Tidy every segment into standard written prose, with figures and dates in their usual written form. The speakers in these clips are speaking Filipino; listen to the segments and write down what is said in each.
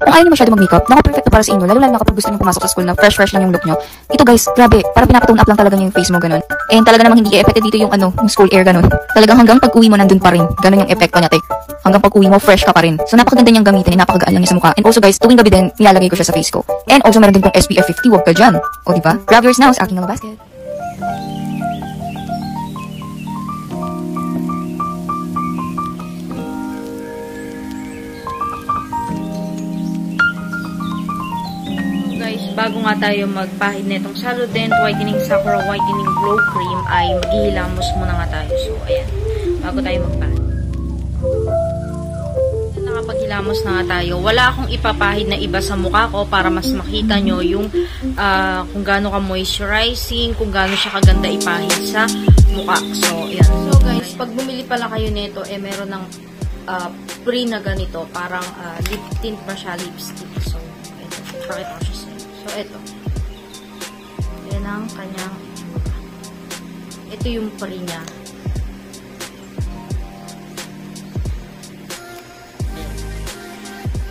Kung ayaw niyo masyado mag-makeup, perfect to para sa inyo, lalo na kapag gusto niyo pumasok sa school na fresh lang yung look niyo. Ito guys, grabe, para pinapatone up lang talaga niya yung face mo, ganun. And talaga namang hindi i-effected dito yung yung school air, ganun. Talagang hanggang pag-uwi mo nandun pa rin. Ganun yung epekto niya, te. Hanggang pag-uwi mo, fresh ka pa rin. So napakaganda niyang gamitin, napakagaan lang niya sa mukha. And also guys, tuwing gabi din, nilalagay ko siya sa face ko. And also meron din pong SPF 50, wag ka dyan. O diba? Grab yours now sa aking mga basket. Bago nga tayo magpahid na itong Saludent Whitening Sakura Whitening Glow Cream ay maghihilamos muna nga tayo. So, ayan. Bago tayo magpahid. Nakapaghilamos na nga tayo. Wala akong ipapahid na iba sa mukha ko para mas makita nyo yung kung gaano ka moisturizing, kung gaano siya kaganda ipahid sa mukha. So, ayan. So, guys, pag bumili pala kayo nito, meron ng pre na ganito. Parang lip tint pa siya, lipstick. So, ito. Pakita ko siya. So, ito. Yan ang kanyang ito yung pre niya.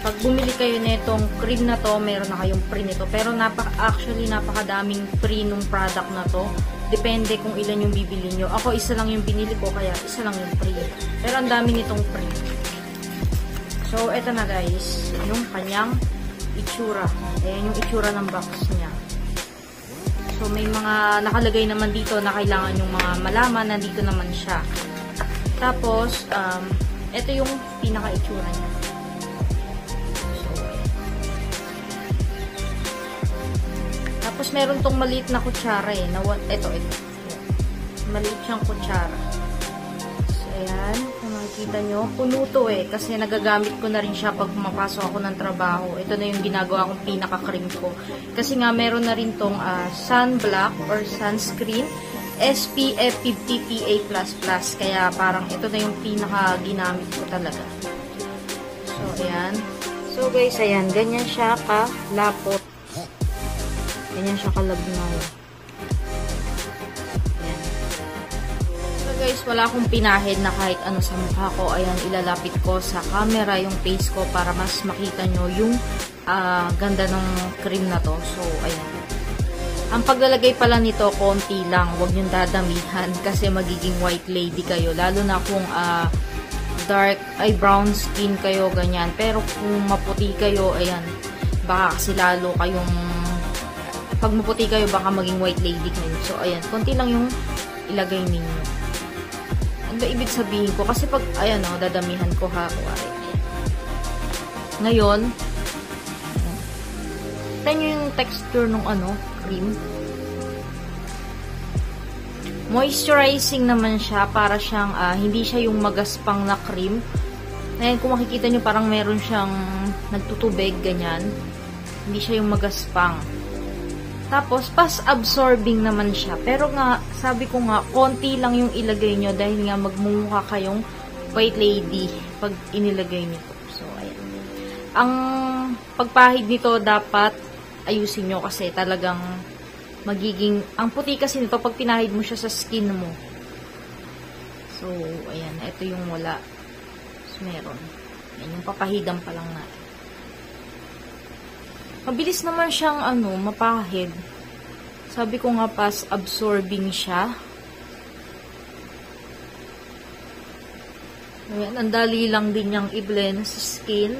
Pag bumili kayo nitong cream na to, meron na kayong pre nito. Pero actually, napakadaming pre nung product na to. Depende kung ilan yung bibili nyo. Ako, isa lang yung binili ko, kaya isa lang yung pre. Pero ang dami nitong pre. So, ito na guys. Yung kanyang itsura. Ayan yung itsura ng box niya. So, may mga nakalagay naman dito na kailangan yung mga malaman. Nandito naman siya. Tapos, ito yung pinaka-itsura niya. So, tapos, meron tong maliit na kutsara eh. Ito. Maliit siyang kutsara. So, ayan. Kita nyo, puno to eh, kasi nagagamit ko na rin siya pag pumapasok ako ng trabaho. Ito na yung ginagawa kong pinaka-cream ko. Kasi nga, meron na rin tong sunblock or sunscreen, SPF 50 PA++. Kaya parang ito na yung pinaka-ginamit ko talaga. So, ayan. So, guys, ayan. Ganyan siya kalapot. Ganyan siya kalabnaw. Guys, wala akong pinahid na kahit ano sa mukha ko. Ayan, ilalapit ko sa camera yung face ko para mas makita nyo yung ganda ng cream na to. So, ayan. Ang paglalagay pala nito, konti lang. Huwag nyo dadamihan kasi magiging white lady kayo. Lalo na kung brown skin kayo, ganyan. Pero kung maputi kayo, ayan, baka kasi lalo kayong, pag maputi kayo, baka maging white lady kayo. So, ayan, konti lang yung ilagay ninyo. Ano ba ibig sabihin ko? Kasi pag, ayan o, dadamihan ko ha. Ngayon, tignan nyo yung texture ng cream. Moisturizing naman siya. Para siyang, hindi siya yung magaspang na cream. Ngayon, kung makikita nyo, parang meron siyang nagtutubig, ganyan. Hindi siya yung magaspang. Tapos, fast-absorbing naman siya. Pero nga, sabi ko nga, konti lang yung ilagay nyo dahil nga magmumukha kayong white lady pag inilagay nyo. So, ayan. Ang pagpahid nito, dapat ayusin nyo kasi talagang magiging, ang puti kasi nito pag pinahid mo siya sa skin mo. So, ayan. Ito yung wala. So, meron. Ayan, yung papahidan pa lang natin. Mabilis naman siyang mapahid. Sabi ko nga absorbing siya. Ayan, ang dali lang din niyang i-blend sa skin.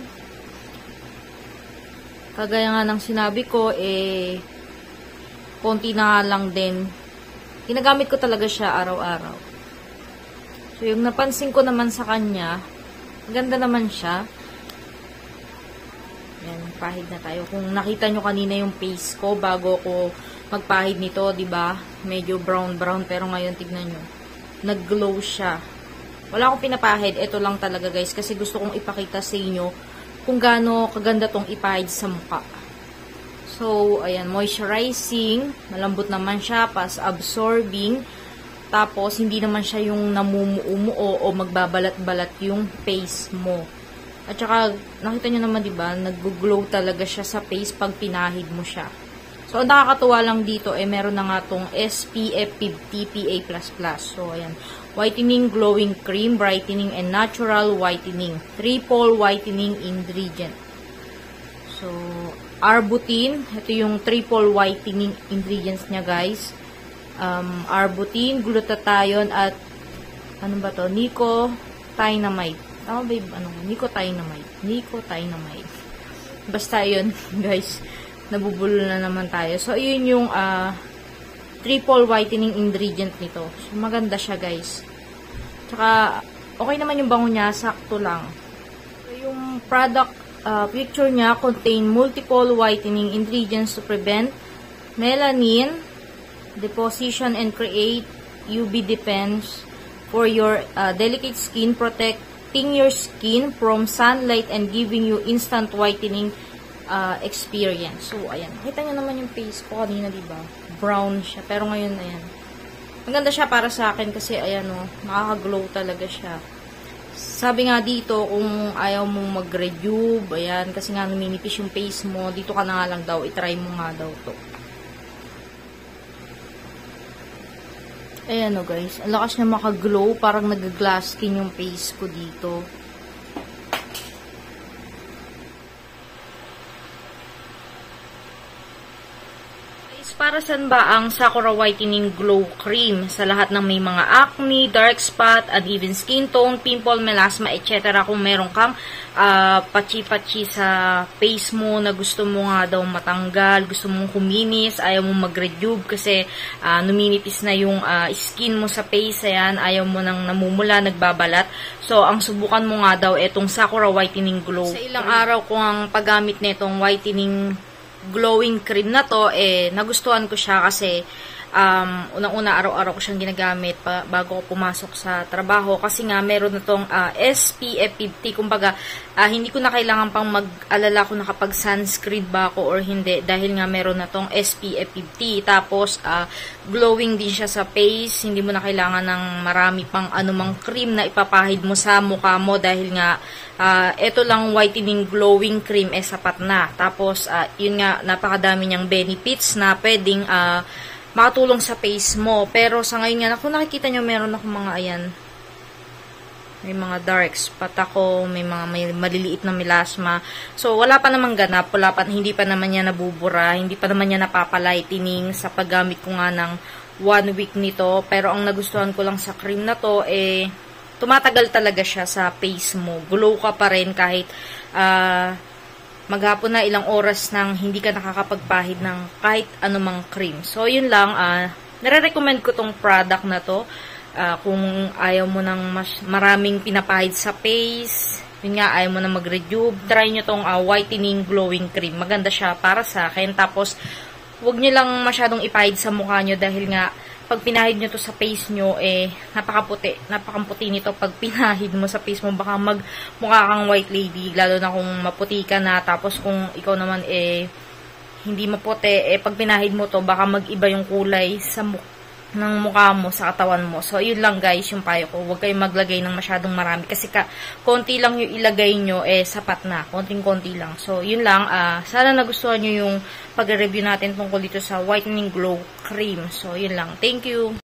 Kagaya nga ng sinabi ko, konti na lang din. Ginagamit ko talaga siya araw-araw. So, yung napansin ko naman sa kanya, ganda naman siya. Yan, pahid na tayo. Kung nakita nyo kanina yung face ko bago ko magpahid nito, 'di ba? Medyo brown pero ngayon tignan nyo. Nag-glow siya. Wala akong pinapahid, ito lang talaga guys kasi gusto kong ipakita sa inyo kung gaano kaganda tong ipahid sa mukha. So, ayan, moisturizing, malambot naman siya, absorbing. Tapos hindi naman siya yung namumuo o magbabalat-balat yung face mo. At saka, nakita nyo naman, diba, nag-glow talaga siya sa face pag pinahid mo siya. So, ang nakakatuwa lang dito, meron na nga tong SPF 50 PA++. So, ayan. Whitening Glowing Cream, Brightening and Natural Whitening. Triple Whitening Ingredient. So, arbutin. Ito yung triple whitening ingredients niya, guys. Arbutin, glutathione, at ano ba to? Nicotinamide. Tama ba yung Nicotinamide. Basta yun, guys. Nabubulol na naman tayo. So, yun yung triple whitening ingredient nito. So, maganda siya, guys. Tsaka, okay naman yung bango niya. Sakto lang. So, yung product picture niya contain multiple whitening ingredients to prevent melanin deposition and create UV defense for your delicate skin, protecting your skin from sunlight and giving you instant whitening experience. So, ayan. Kita nyo naman yung face ko kanina, diba? Brown siya. Pero ngayon, ayan. Maganda siya para sa akin kasi, ayan o, nakaka-glow talaga siya. Sabi nga dito, kung ayaw mong mag-rejuve, ayan, kasi nga numinipis yung face mo, dito ka na nga lang daw, itry mo nga daw to. Ayan o guys, ang lakas niya maka-glow, parang nag-glass skin yung face ko dito. Para saan ba ang Sakura Whitening Glow Cream? Sa lahat ng may mga acne, dark spot, uneven skin tone, pimple, melasma, etc. Kung meron kang pachi-pachi sa face mo na gusto mo nga daw matanggal, gusto mong kuminis, ayaw mo mag-rejuve kasi numinipis na yung skin mo sa face, ayan, ayaw mo nang namumula, nagbabalat. So, ang subukan mo nga daw itong Sakura Whitening Glow. Sa ilang araw ko ang paggamit nitong whitening glowing cream na to, nagustuhan ko siya kasi unang-una araw-araw ko siyang ginagamit bago ko pumasok sa trabaho kasi nga meron na tong SPF 50, kumbaga hindi ko na kailangan pang mag-alala kung nakapag sunscreen ba ako or hindi dahil nga meron na tong SPF 50, tapos glowing din siya sa face, hindi mo na kailangan ng marami pang anumang cream na ipapahid mo sa mukha mo dahil nga ito lang whitening glowing cream sapat na. Tapos yun nga, napakadami niyang benefits na pwedeng makatulong sa face mo. Pero sa ngayon nga, kung nakikita nyo, meron ako mga ayan. May mga dark spot ako, may maliliit na melasma. So, wala pa namang ganap, hindi pa naman niya nabubura, hindi pa naman niya napapalighting sa paggamit ko nga ng 1 week nito. Pero ang nagustuhan ko lang sa cream na to, tumatagal talaga siya sa face mo. Glow ka pa rin kahit maghapon na ilang oras nang hindi ka nakakapagpahid ng kahit anumang cream. So, yun lang. Nare-recommend ko tong product na to. Kung ayaw mo ng maraming pinapahid sa face, yun nga, ayaw mo na mag-rejuve, try nyo tong whitening glowing cream. Maganda siya para sa akin. Tapos, huwag nyo lang masyadong ipahid sa mukha nyo dahil nga, pag pinahid nyo to sa face nyo, napakamputi nito. Pag pinahid mo sa face mo, baka magmukha kang white lady, lalo na kung maputi ka na. Tapos kung ikaw naman hindi maputi, pag pinahid mo to, baka mag-iba yung kulay ng mukha mo, sa katawan mo. So, yun lang guys, yung payo ko. Huwag kayong maglagay ng masyadong marami. Kasi konti lang yung ilagay nyo, sapat na. Konting-konti lang. So, yun lang. Sana nagustuhan nyo yung pag-review natin tungkol dito sa Whitening Glow Cream. So, yun lang. Thank you!